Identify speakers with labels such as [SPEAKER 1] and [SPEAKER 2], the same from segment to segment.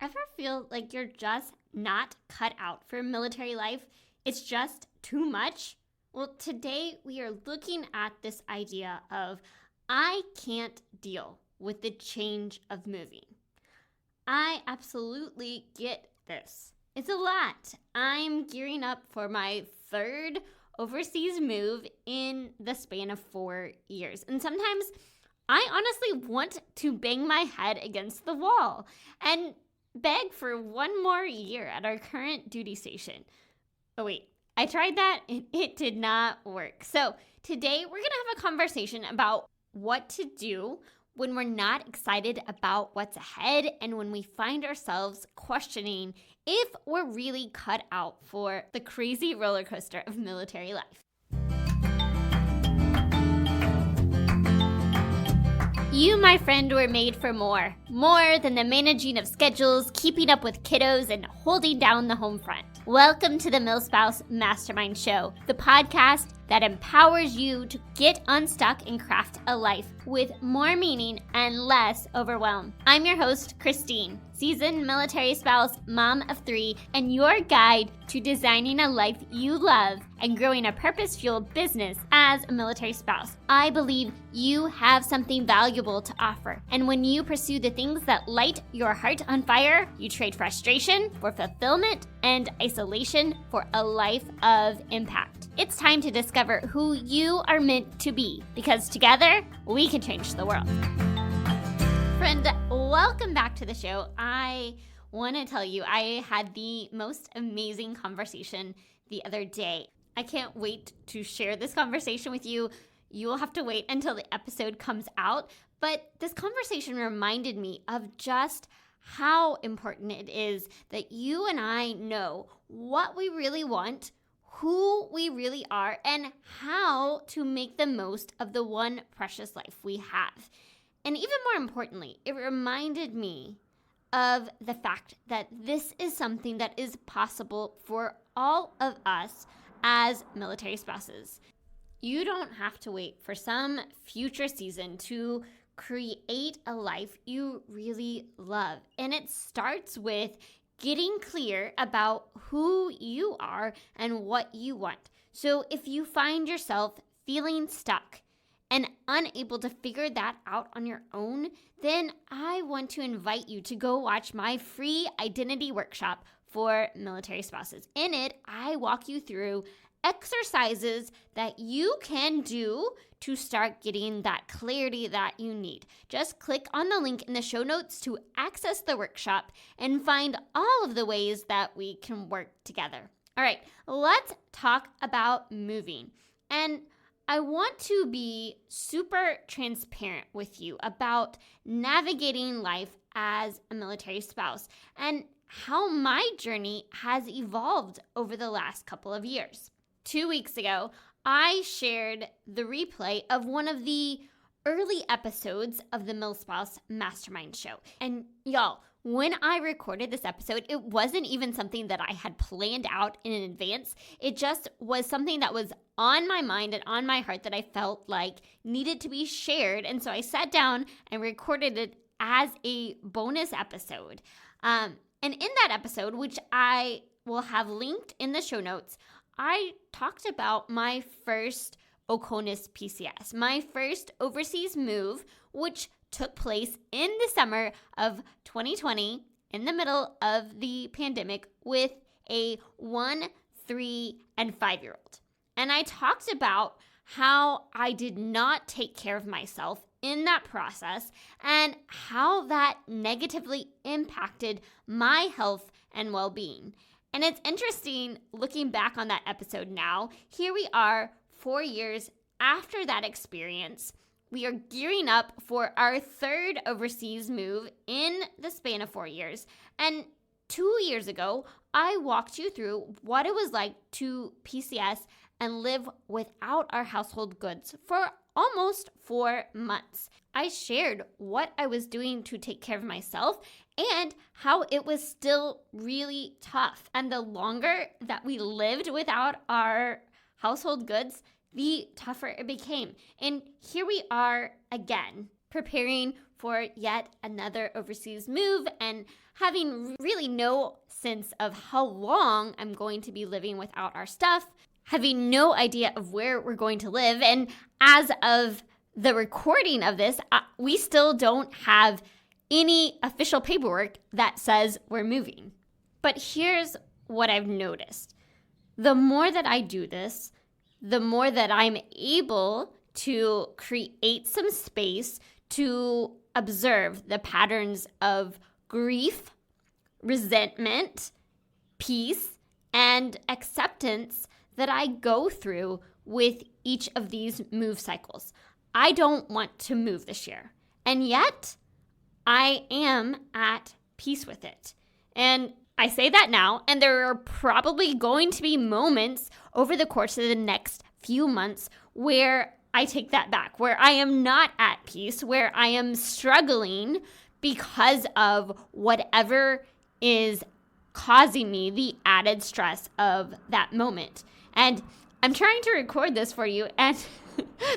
[SPEAKER 1] Ever feel like you're just not cut out for military life? It's just too much? Well, today we are looking at this idea of I can't deal with the change of moving. I absolutely get this. It's a lot. I'm gearing up for my third overseas move in the span of 4 years. And sometimes I honestly want to bang my head against the wall and beg for one more year at our current duty station. Oh wait, I tried that and it did not work. So today we're going to have a conversation about what to do when we're not excited about what's ahead and when we find ourselves questioning if we're really cut out for the crazy roller coaster of military life. You, my friend, were made for more. More than the managing of schedules, keeping up with kiddos, and holding down the home front. Welcome to the MilSpouse Mastermind Show, the podcast that empowers you to get unstuck and craft a life with more meaning and less overwhelm. I'm your host, Christine, seasoned military spouse, mom of 3, and your guide to designing a life you love and growing a purpose-fueled business as a military spouse. I believe you have something valuable to offer, and when you pursue the things that light your heart on fire, you trade frustration for fulfillment and isolation for a life of impact. It's time to discover who you are meant to be, because together we can change the world. Friend, welcome back to the show. I want to tell you, I had the most amazing conversation the other day. I can't wait to share this conversation with you. You will have to wait until the episode comes out. But this conversation reminded me of just how important it is that you and I know what we really want, who we really are, and how to make the most of the one precious life we have. And even more importantly, it reminded me of the fact that this is something that is possible for all of us as military spouses. You don't have to wait for some future season to create a life you really love. And it starts with getting clear about who you are and what you want. So if you find yourself feeling stuck and unable to figure that out on your own, then I want to invite you to go watch my free identity workshop for military spouses. In it, I walk you through exercises that you can do to start getting that clarity that you need. Just click on the link in the show notes to access the workshop and find all of the ways that we can work together. All right, let's talk about moving. And I want to be super transparent with you about navigating life as a military spouse and how my journey has evolved over the last couple of years. 2 weeks ago, I shared the replay of one of the early episodes of the MilSpouse Mastermind Show. And y'all, when I recorded this episode, it wasn't even something that I had planned out in advance. It just was something that was on my mind and on my heart that I felt like needed to be shared. And so I sat down and recorded it as a bonus episode. And in that episode, which I will have linked in the show notes, I talked about my first OCONUS PCS, my first overseas move, which took place in the summer of 2020 in the middle of the pandemic with a 1, 3, and 5-year-old. And I talked about how I did not take care of myself in that process and how that negatively impacted my health and well-being. And it's interesting looking back on that episode now. Here we are 4 years after that experience. We are gearing up for our third overseas move in the span of 4 years. And 2 years ago, I walked you through what it was like to PCS and live without our household goods for almost 4 months. I shared what I was doing to take care of myself and how it was still really tough. And the longer that we lived without our household goods, the tougher it became. And here we are again, preparing for yet another overseas move and having really no sense of how long I'm going to be living without our stuff, having no idea of where we're going to live. And as of the recording of this, we still don't have any official paperwork that says we're moving. But here's what I've noticed. The more that I do this, the more that I'm able to create some space to observe the patterns of grief, resentment, peace, and acceptance that I go through with each of these move cycles. I don't want to move this year, and yet I am at peace with it. And I say that now, and there are probably going to be moments over the course of the next few months where I take that back, where I am not at peace, where I am struggling because of whatever is causing me the added stress of that moment. And I'm trying to record this for you, and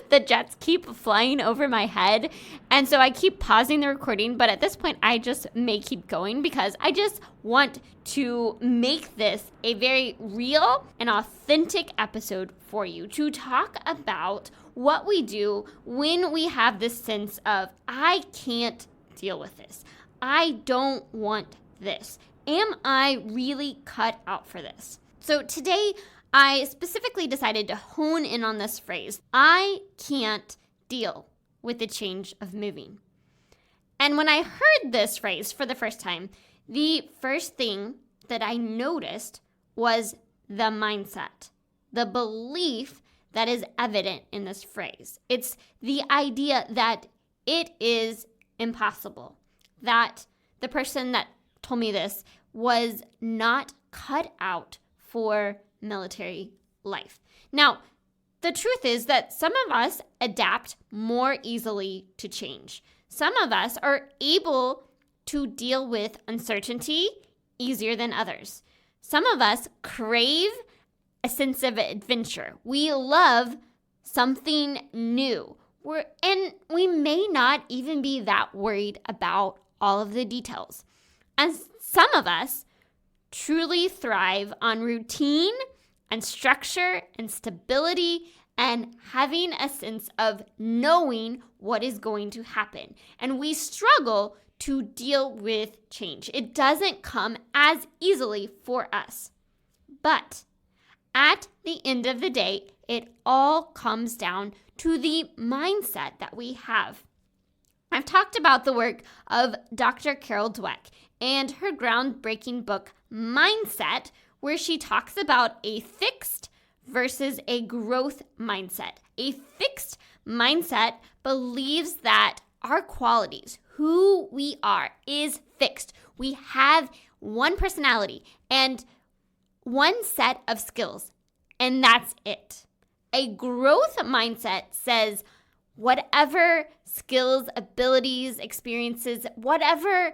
[SPEAKER 1] the jets keep flying over my head. And so I keep pausing the recording, but at this point, I just may keep going because I just want to make this a very real and authentic episode for you to talk about what we do when we have this sense of, I can't deal with this. I don't want this. Am I really cut out for this? So today, I specifically decided to hone in on this phrase, I can't deal with the change of moving. And when I heard this phrase for the first time, the first thing that I noticed was the mindset, the belief that is evident in this phrase. It's the idea that it is impossible, that the person that told me this was not cut out for military life. Now, the truth is that some of us adapt more easily to change. Some of us are able to deal with uncertainty easier than others. Some of us crave a sense of adventure. We love something new. And we may not even be that worried about all of the details. And some of us truly thrive on routine and structure and stability and having a sense of knowing what is going to happen. And we struggle to deal with change. It doesn't come as easily for us. But at the end of the day, it all comes down to the mindset that we have. I've talked about the work of Dr. Carol Dweck and her groundbreaking book, Mindset, where she talks about a fixed versus a growth mindset. A fixed mindset believes that our qualities, who we are, is fixed. We have one personality and one set of skills, and that's it. A growth mindset says whatever skills, abilities, experiences, whatever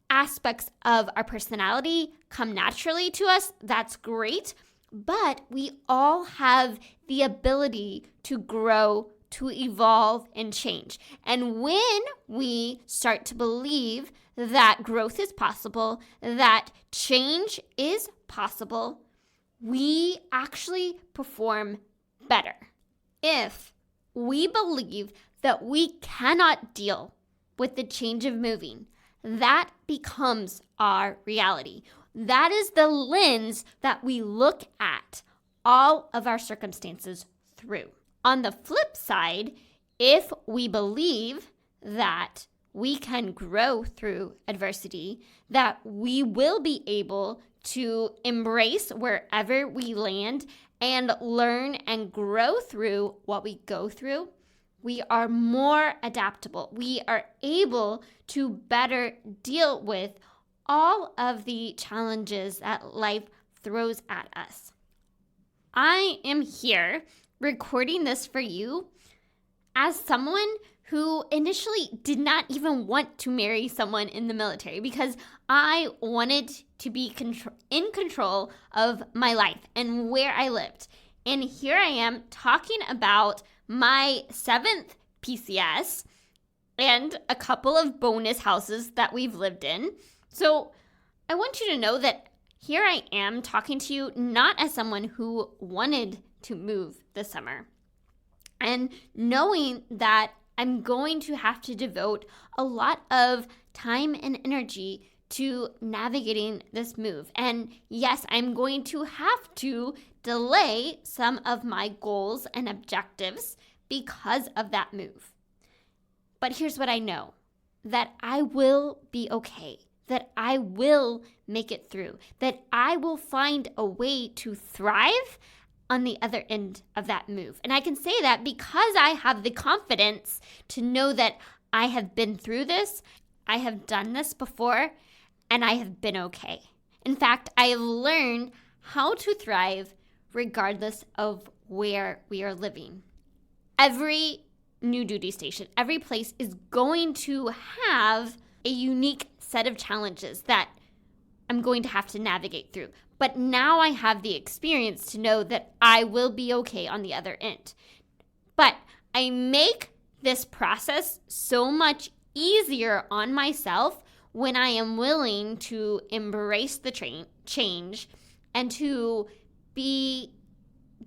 [SPEAKER 1] aspects of our personality come naturally to us, that's great. But we all have the ability to grow, to evolve, and change. And when we start to believe that growth is possible, that change is possible, we actually perform better. If we believe that we cannot deal with the change of moving, that becomes our reality. That is the lens that we look at all of our circumstances through. On the flip side, if we believe that we can grow through adversity, that we will be able to embrace wherever we land and learn and grow through what we go through, we are more adaptable. We are able to better deal with all of the challenges that life throws at us. I am here recording this for you as someone who initially did not even want to marry someone in the military because I wanted to be in control of my life and where I lived. And here I am talking about my 7th PCS, and a couple of bonus houses that we've lived in. So I want you to know that here I am talking to you not as someone who wanted to move this summer, and knowing that I'm going to have to devote a lot of time and energy to navigating this move. And yes, I'm going to have to delay some of my goals and objectives because of that move. But here's what I know, that I will be okay, that I will make it through, that I will find a way to thrive on the other end of that move. And I can say that because I have the confidence to know that I have been through this, I have done this before, and I have been okay. In fact, I have learned how to thrive regardless of where we are living. Every new duty station, every place is going to have a unique set of challenges that I'm going to have to navigate through. But now I have the experience to know that I will be okay on the other end. But I make this process so much easier on myself when I am willing to embrace the change and to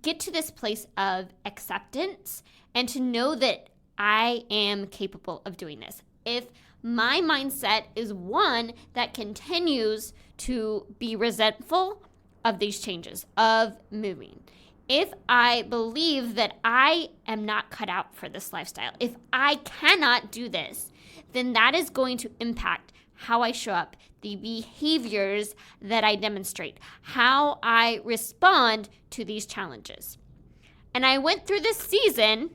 [SPEAKER 1] get to this place of acceptance and to know that I am capable of doing this. If my mindset is one that continues to be resentful of these changes, of moving, if I believe that I am not cut out for this lifestyle, if I cannot do this, then that is going to impact how I show up, the behaviors that I demonstrate, how I respond to these challenges. And I went through this season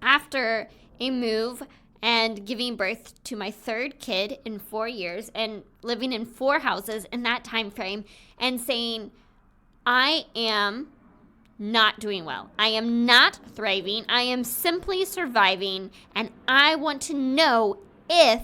[SPEAKER 1] after a move and giving birth to my third kid in 4 years and living in 4 houses in that time frame and saying, I am not doing well. I am not thriving. I am simply surviving, and I want to know if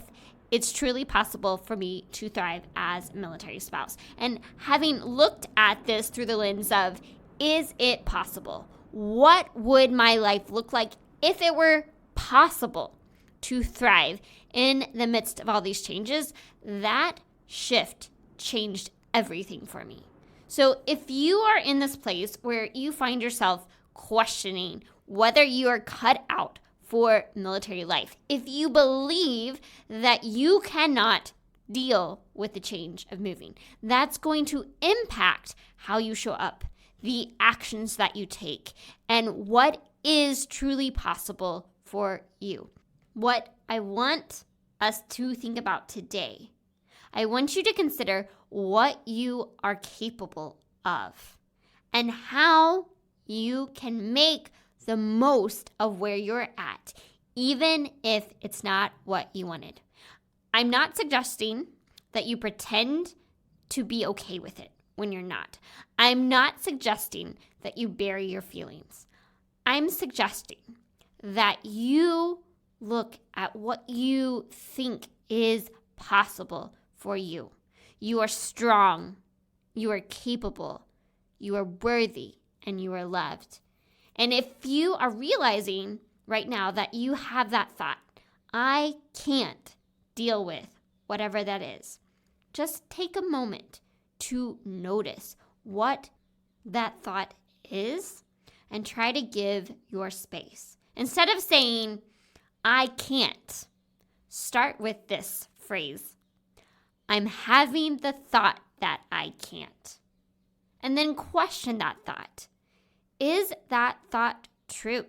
[SPEAKER 1] it's truly possible for me to thrive as a military spouse. And having looked at this through the lens of, is it possible? What would my life look like if it were possible to thrive in the midst of all these changes? That shift changed everything for me. So if you are in this place where you find yourself questioning whether you are cut out for military life, if you believe that you cannot deal with the change of moving, that's going to impact how you show up, the actions that you take, and what is truly possible for you. What I want us to think about today, I want you to consider what you are capable of and how you can make the most of where you're at, even if it's not what you wanted. I'm not suggesting that you pretend to be okay with it when you're not. I'm not suggesting that you bury your feelings. I'm suggesting that you look at what you think is possible for you. You are strong, you are capable, you are worthy, and you are loved. And if you are realizing right now that you have that thought, I can't deal with whatever that is, just take a moment to notice what that thought is and try to give your space. Instead of saying, I can't, start with this phrase, I'm having the thought that I can't. And then question that thought. Is that thought true?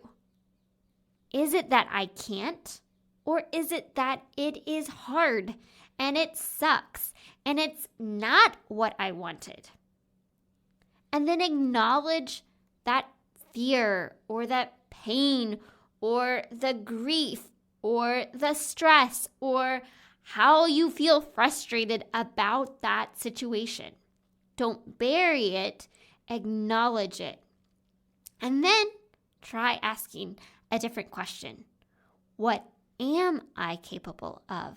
[SPEAKER 1] Is it that I can't? Or is it that it is hard and it sucks and it's not what I wanted? And then acknowledge that fear or that pain or the grief or the stress or how you feel frustrated about that situation. Don't bury it, acknowledge it. And then try asking a different question. What am I capable of?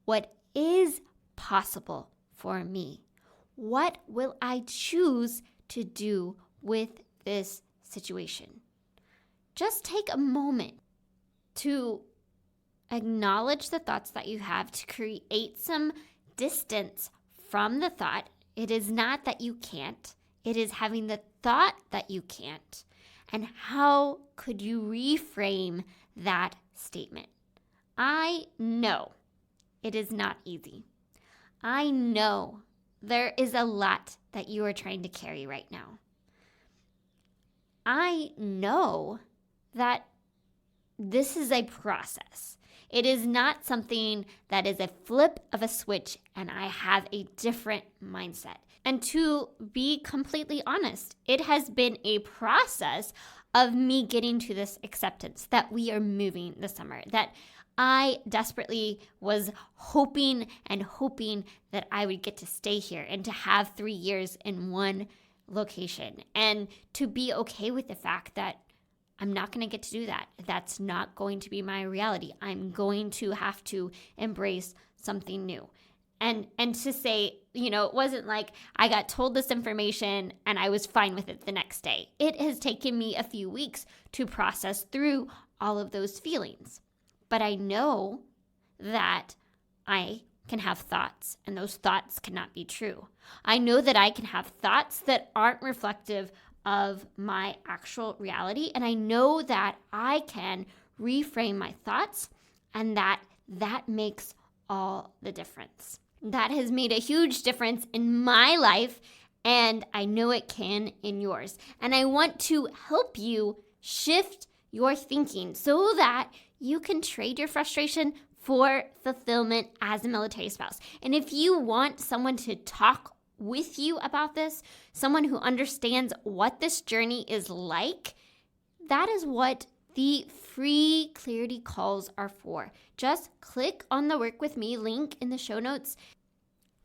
[SPEAKER 1] What is possible for me? What will I choose to do with this situation? Just take a moment to acknowledge the thoughts that you have to create some distance from the thought. It is not that you can't. It is having the thought that you can't. And how could you reframe that statement? I know it is not easy. I know there is a lot that you are trying to carry right now. I know that this is a process. It is not something that is a flip of a switch and I have a different mindset. And to be completely honest, it has been a process of me getting to this acceptance that we are moving this summer, that I desperately was hoping that I would get to stay here and to have 3 years in one location, and to be okay with the fact that I'm not going to get to do that. That's not going to be my reality. I'm going to have to embrace something new. And to say, it wasn't like I got told this information and I was fine with it the next day. It has taken me a few weeks to process through all of those feelings. But I know that I can have thoughts, and those thoughts cannot be true. I know that I can have thoughts that aren't reflective of my actual reality, and I know that I can reframe my thoughts, and that makes all the difference. That has made a huge difference in my life, and I know it can in yours. And I want to help you shift your thinking so that you can trade your frustration for fulfillment as a military spouse. And if you want someone to talk with you about this, someone who understands what this journey is like, that is what the free clarity calls are for. Just click on the Work With Me link in the show notes.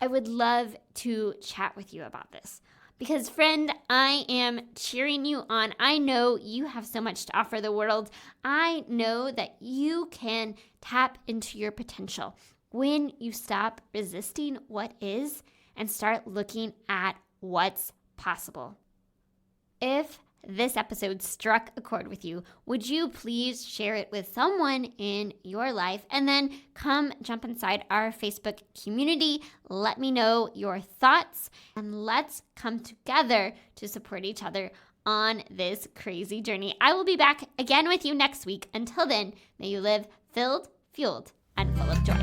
[SPEAKER 1] I would love to chat with you about this. Because friend, I am cheering you on. I know you have so much to offer the world. I know that you can tap into your potential when you stop resisting what is and start looking at what's possible. If this episode struck a chord with you, would you please share it with someone in your life, and then come jump inside our Facebook community. Let me know your thoughts, and let's come together to support each other on this crazy journey. I will be back again with you next week. Until then, may you live filled, fueled, and full of joy.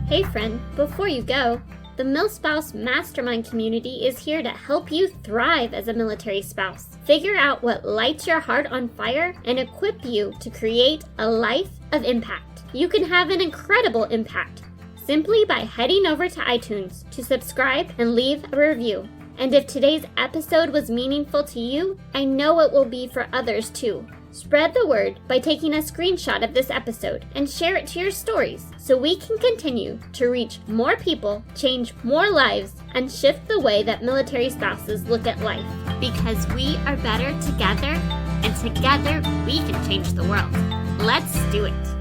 [SPEAKER 1] Hey friend, before you go, the MilSpouse Mastermind community is here to help you thrive as a military spouse. Figure out what lights your heart on fire and equip you to create a life of impact. You can have an incredible impact simply by heading over to iTunes to subscribe and leave a review. And if today's episode was meaningful to you, I know it will be for others too. Spread the word by taking a screenshot of this episode and share it to your stories so we can continue to reach more people, change more lives, and shift the way that military spouses look at life. Because we are better together, and together we can change the world. Let's do it.